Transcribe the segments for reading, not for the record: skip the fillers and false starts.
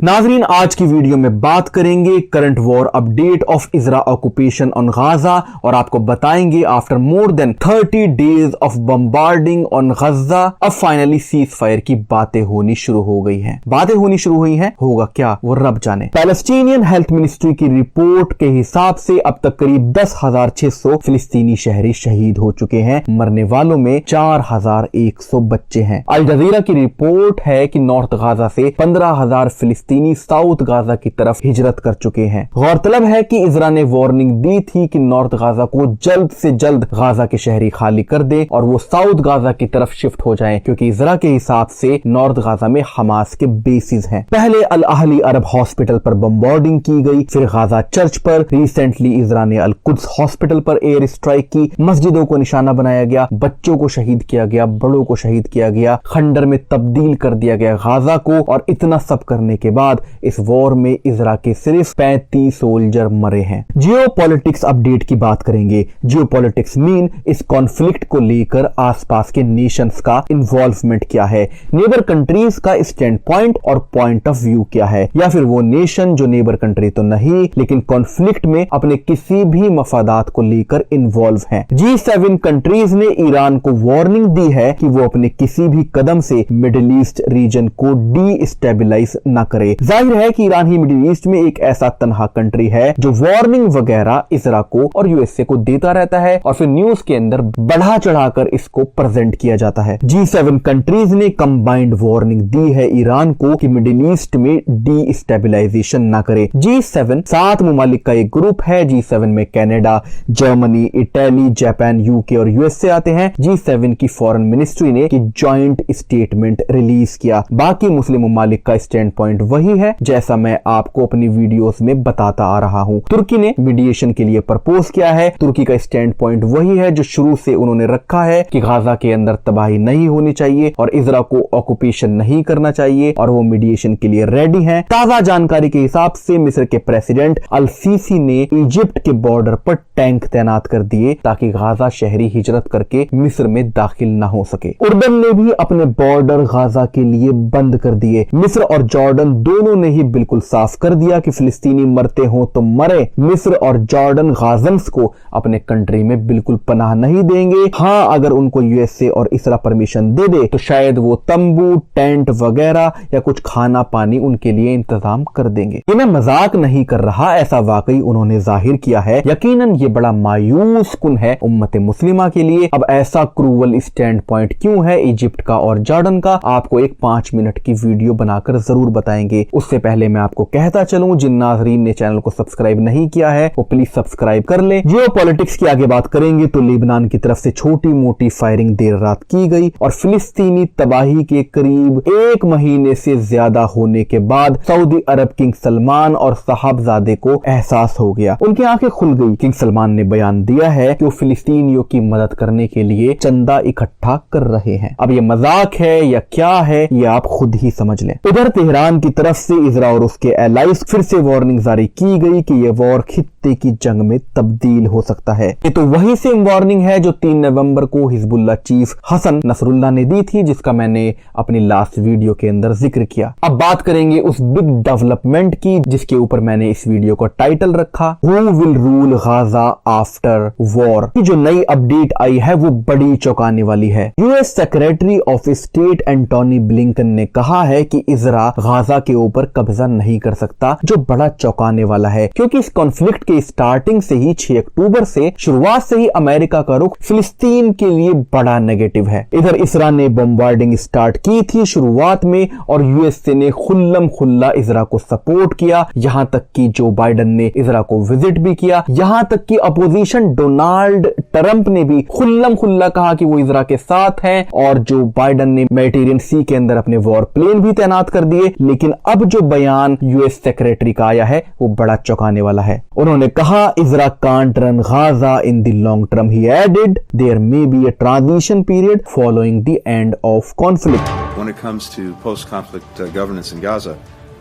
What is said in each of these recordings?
नाजरीन, आज की वीडियो में बात करेंगे current war update of Israel occupation on Gaza और आपको बताएंगे after more than 30 days of bombardment on Gaza अब फाइनली सीज फायर की बातें होनी शुरू हो गई हैं। बातें होनी शुरू हुई हैं, होगा क्या वो रब जाने। पैलेस्टीनियन हेल्थ मिनिस्ट्री की रिपोर्ट के हिसाब से अब तक करीब 10,600 फिलिस्तीनी शहरी शहीद हो चुके हैं। मरने वालों में 4,100 बच्चे हैं। अल जजीरा की रिपोर्ट है कि नॉर्थ गाजा से 15,000 फिलिस्तीनी साउथ गाजा की तरफ हिजरत कर चुके हैं। गौरतलब है कि इजरा ने वार्निंग दी थी कि नॉर्थ गाजा को जल्द से जल्द गाजा के शहरी खाली कर दे और वो साउथ गाजा की तरफ शिफ्ट हो जाएं, क्योंकि इजरा के हिसाब से नॉर्थ गाजा में हमास के बेसिस हैं। पहले अल अहली अरब हॉस्पिटल पर बम्बार्डिंग की गई, फिर गाजा चर्च पर, रिसेंटली इजरा ने अल कुद्स हॉस्पिटल पर एयर स्ट्राइक की, मस्जिदों को निशाना बनाया गया, बच्चों को शहीद किया गया, बड़ों को शहीद किया गया, खंडर में तब्दील कर दिया गया गाजा को। और इतना सब करने के बाद इस वॉर में इजरा के सिर्फ 35 सोल्जर मरे हैं। जियो पॉलिटिक्स अपडेट की बात करेंगे। जियो पॉलिटिक्स मीन इस कॉन्फ्लिक्ट को लेकर आसपास के नेशंस का इन्वॉल्वमेंट क्या है, नेबर कंट्रीज का स्टैंड पॉइंट और पॉइंट ऑफ व्यू क्या है, या फिर वो नेशन जो नेबर कंट्री तो नहीं लेकिन कॉन्फ्लिक्ट में अपने किसी भी मफादात को लेकर इन्वॉल्व है। G7 कंट्रीज ने ईरान को वार्निंग दी है कि वो अपने किसी भी कदम से मिडिल ईस्ट रीजन को डीस्टेबलाइज न करे। जाहिर है कि ईरान ही मिडिल ईस्ट में एक ऐसा तनहा कंट्री है जो वार्निंग वगैरह इजरा को और यूएसए को देता रहता है और फिर न्यूज के अंदर बढ़ा चढ़ाकर इसको प्रेजेंट किया जाता है। G7 कंट्रीज ने कंबाइंड वार्निंग दी है ईरान को कि मिडिल ईस्ट में डीस्टेबलाइजेशन ना करे। G7 7 मुमालिक का एक ग्रुप है। G7 में Canada, Germany, Italy, Japan, UK और यूएसए आते हैं। G7 की फॉरेन मिनिस्ट्री ने जॉइंट स्टेटमेंट रिलीज किया। बाकी मुस्लिम मुमालिक का स्टैंड पॉइंट वही है जैसा मैं आपको अपनी वीडियोस में बताता आ रहा हूं। तुर्की ने मीडिएशन के लिए प्रपोज किया है। तुर्की का स्टैंड पॉइंट वही है जो शुरू से उन्होंने रखा है कि गाजा के अंदर तबाही नहीं होनी चाहिए और इजरा को ऑक्यूपेशन नहीं करना चाहिए और वो मीडिएशन के लिए रेडी हैं। ताजा जानकारी के हिसाब से मिस्र के प्रेसिडेंट अल सीसी ने इजिप्ट के बॉर्डर पर टैंक तैनात कर दिए ताकि गाजा शहरी हिजरत करके मिस्र में दाखिल न हो सके। उर्दन ने भी अपने बॉर्डर गाजा के लिए बंद कर दिए। मिस्र और जॉर्डन दोनों ने ही बिल्कुल साफ कर दिया कि फिलिस्तीनी मरते हो तो मरे। मिस्र और जॉर्डन गाजन्स को अपने कंट्री में बिल्कुल पनाह नहीं देंगे। हाँ, अगर उनको यूएसए और इजरा परमिशन दे दे तो शायद वो तंबू, टेंट वगैरह या कुछ खाना पानी उनके लिए इंतजाम कर देंगे। ये मैं मजाक नहीं कर रहा, ऐसा वाकई उन्होंने जाहिर किया है। यकीनन ये बड़ा मायूस कुन है उम्मत मुस्लिमा के लिए। अब ऐसा क्रूवल स्टैंड पॉइंट क्यों है इजिप्ट का और जॉर्डन का, आपको एक 5 मिनट की वीडियो बनाकर जरूर बताएंगे। उससे पहले मैं आपको कहता चलूं, जिन नाजरीन ने चैनल को सब्सक्राइब नहीं किया है वो प्लीज सब्सक्राइब कर ले। जियो पॉलिटिक्स की आगे बात करेंगे तो लेबनान की तरफ से छोटी मोटी फायरिंग देर रात की गई और फिलिस्तीनी तबाही के करीब 1 महीने से ज्यादा होने के बाद सऊदी अरब किंग सलमान और साहबजादे को एहसास हो गया, उनकी आंखें खुल गई। किंग सलमान ने बयान दिया है कि वो फिलिस्तीनियों की मदद करने के लिए चंदा इकट्ठा कर रहे हैं। अब ये मजाक है या क्या है ये आप खुद ही समझ लें। उधर तेहरान की तरफ से इजरा और उसके एलाइज फिर से वार्निंग जारी की गई कि यह वॉर खित्ते की जंग में तब्दील हो सकता है। ये तो वही सेम वार्निंग है जो 3 नवंबर को हिजबुल्लाह चीफ हसन नसरुल्लाह ने दी थी, जिसका मैंने अपनी लास्ट वीडियो के अंदर जिक्र किया। अब बात करेंगे उस बिग डेवलपमेंट की जिसके ऊपर मैंने इस वीडियो को टाइटल रखा, who will rule Gaza after war. जो नई अपडेट आई है वो बड़ी चौंकाने वाली है। US secretary of state Antony Blinken ने कहा है कि इजरा गाजा के ऊपर कब्जा नहीं कर सकता, जो बड़ा चौंकाने वाला है क्योंकि इस कॉन्फ्लिक्ट के स्टार्टिंग से ही 6 अक्टूबर से शुरुआत से ही अमेरिका का रुख फिलिस्तीन के लिए बड़ा नेगेटिव है। इधर इजरा ने बम्बार्डिंग स्टार्ट की थी शुरुआत में और यूएसए ने खुल्लम खुल्ला इजरा को सपोर्ट किया, यहां तक कि जो बाइडन ने इजरा को विजिट भी किया, यहां तक कि अपोजिशन डोनाल्ड ट्रंप ने भी खुल्लम खुल्ला कहा कि वो इजरा के साथ हैं और जो बाइडन ने मेडिटेरियन सी के अंदर अपने वॉर प्लेन भी तैनात कर दिए। लेकिन अब जो बयान यूएस सेक्रेटरी का आया है वो बड़ा चौंकाने वाला है। उन्होंने कहा Israel can't run Gaza in the long term. He added there may be a transition period following the end of conflict. When it comes to post-conflict governance in Gaza,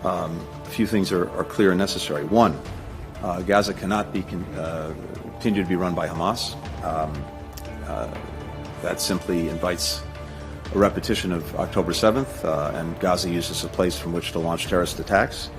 a few things are clear and necessary. One, Gaza cannot be continue to be run by Hamas. That simply invites a repetition of October 7th and Gaza used as a place from which to launch terrorist attacks.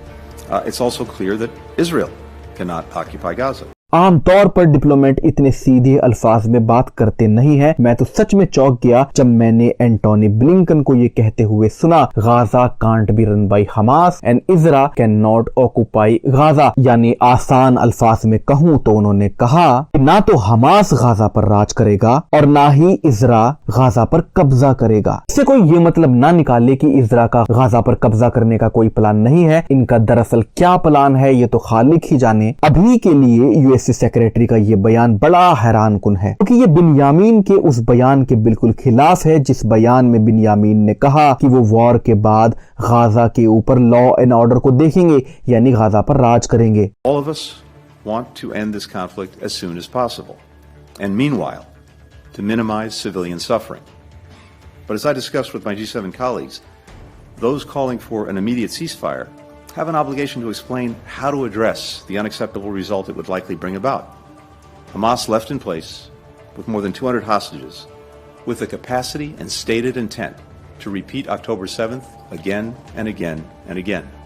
It's also clear that Israel cannot occupy Gaza. आम तौर पर diplomat इतने सीधे अल्फाज में बात करते नहीं है। मैं तो सच में चौंक गया जब मैंने एंटोनी ब्लिंकन को ये कहते हुए सुना, Gaza can't be run by Hamas and Israel can not occupy Gaza. यानी आसान अल्फाज में कहूं तो उन्होंने कहा कि ना तो हमास गाजा पर राज करेगा और ना ही इजरा गाजा पर कब्जा करेगा। इससे कोई ये मतलब ना निकाले कि इजरा का गाजा पर कब्जा करने का कोई प्लान नहीं है। इनका दरअसल क्या प्लान है ये तो खालिक ही जाने। अभी के लिए यूएसए सेक्रेटरी का ये बयान बड़ा हैरान कुन है, क्योंकि ये बिन्यामीन के उस बयान के बिल्कुल खिलाफ है जिस बयान में बिन्यामीन ने कहा कि वो वॉर के बाद गाजा के ऊपर लॉ एंड ऑर्डर को देखेंगे, यानी गाजा पर राज करेंगे। All of us want to end this conflict as soon as possible, and meanwhile, to minimize civilian suffering. But as I discussed with my G7 colleagues, those calling for an immediate ceasefire have an obligation to explain how to address the unacceptable result it would likely bring about. Hamas left in place with more than 200 hostages, with the capacity and stated intent to repeat October 7th again and again and again.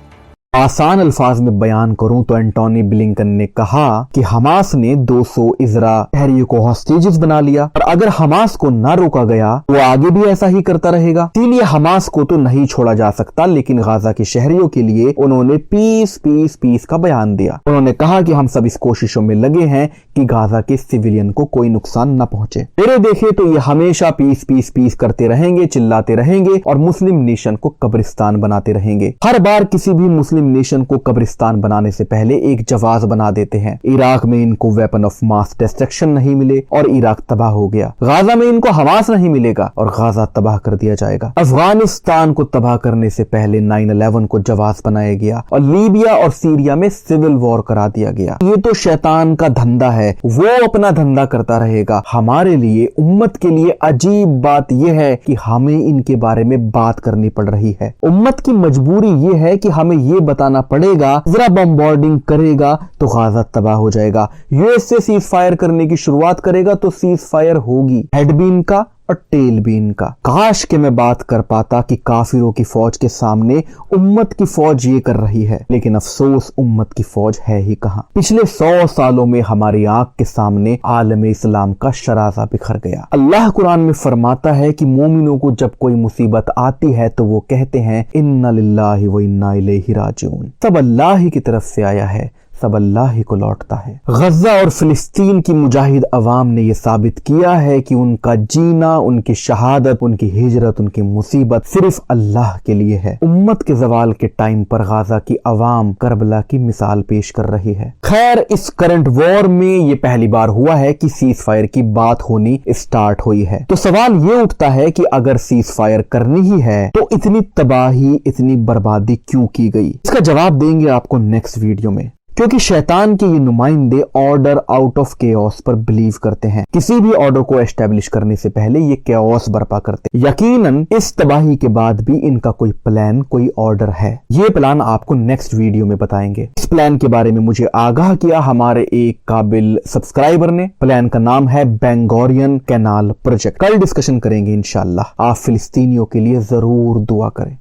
आसान अल्फाज में बयान करूं तो Antony Blinken ने कहा कि Hamas ने 200 इजरा शहरियों को हॉस्टेजेस बना लिया और अगर हमास को न रोका गया तो आगे भी ऐसा ही करता रहेगा। इसीलिए हमास को तो नहीं छोड़ा जा सकता, लेकिन गाजा के शहरियों के लिए उन्होंने पीस पीस पीस का बयान दिया। उन्होंने कहा कि हम सब इस कोशिशों में लगे हैं कि गाजा के सिविलियन को कोई नुकसान न पहुंचे। मेरे देखे तो ये हमेशा पीस पीस पीस करते रहेंगे, चिल्लाते रहेंगे और मुस्लिम नेशन को कब्रिस्तान बनाते रहेंगे। हर बार किसी भी मुस्लिम नेशन को कब्रिस्तान बनाने से पहले एक जवाब बना देते हैं। इराक में इनको वेपन ऑफ मास डिस्ट्रक्शन नहीं मिले और इराक तबाह हो गया। गाजा में इनको हमास नहीं मिलेगा और गाजा तबाह कर दिया जाएगा। अफगानिस्तान को तबाह करने से पहले 9/11 को जवाब बनाया गया और लीबिया और सीरिया में सिविल वॉर करा दिया गया। ये तो शैतान का धंधा है, वो अपना धंधा करता रहेगा। हमारे लिए, उम्मत के लिए अजीब बात यह है कि हमें इनके बारे में बात करनी पड़ रही है। उम्मत की मजबूरी ये है कि हमें ये बताना पड़ेगा, जरा बम्बार्डिंग करेगा तो गाजा तबाह हो जाएगा। यूएस से सीज फायर करने की शुरुआत करेगा तो सीज फायर होगी। हेड भी इनका और टेल भी इनका। काश के मैं बात कर पाता कि काफिरों की फौज के सामने उम्मत की फौज ये कर रही है, लेकिन अफसोस उम्मत की फौज है ही कहां। पिछले 100 सालों में हमारी आंख के सामने आलम इस्लाम का शराजा बिखर गया। अल्लाह कुरान में फरमाता है कि मोमिनों को जब कोई मुसीबत आती है तो वो कहते हैं इन्ना लिल्लाहि व इन्ना इलैहि राजिऊन। सब अल्लाह ही की तरफ से आया है, सब अल्लाह ही को लौटता है। गजा और फिलिस्तीन की मुजाहिद अवाम ने यह साबित किया है कि उनका जीना, उनकी शहादत, उनकी हिजरत, उनकी मुसीबत सिर्फ अल्लाह के लिए है। उम्मत के जवाल के टाइम पर गाजा की अवाम करबला की मिसाल पेश कर रही है। खैर, इस करंट वॉर में ये पहली बार हुआ है कि सीज फायर की बात होनी स्टार्ट हुई है। तो सवाल ये उठता है कि अगर सीज फायर करनी ही है तो इतनी तबाही, इतनी बर्बादी क्यों की गई? इसका जवाब देंगे आपको नेक्स्ट वीडियो में, क्योंकि शैतान के ये नुमाइंदे ऑर्डर आउट ऑफ केओस पर बिलीव करते हैं। किसी भी ऑर्डर को एस्टेब्लिश करने से पहले ये केओस बर्पा करते हैं। यकीनन इस तबाही के बाद भी इनका कोई प्लान, कोई ऑर्डर है। ये प्लान आपको नेक्स्ट वीडियो में बताएंगे। इस प्लान के बारे में मुझे आगाह किया हमारे एक काबिल सब्सक्राइबर ने। प्लान का नाम है बेंगोरियन कैनाल प्रोजेक्ट। कल डिस्कशन करेंगे इंशाल्लाह। आप फिलिस्तीनियों के लिए जरूर दुआ करें।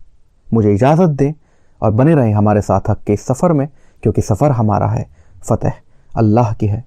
मुझे इजाजत दें और बने रहें हमारे साथ हक के सफर में, क्योंकि सफर हमारा है, फतेह अल्लाह की है।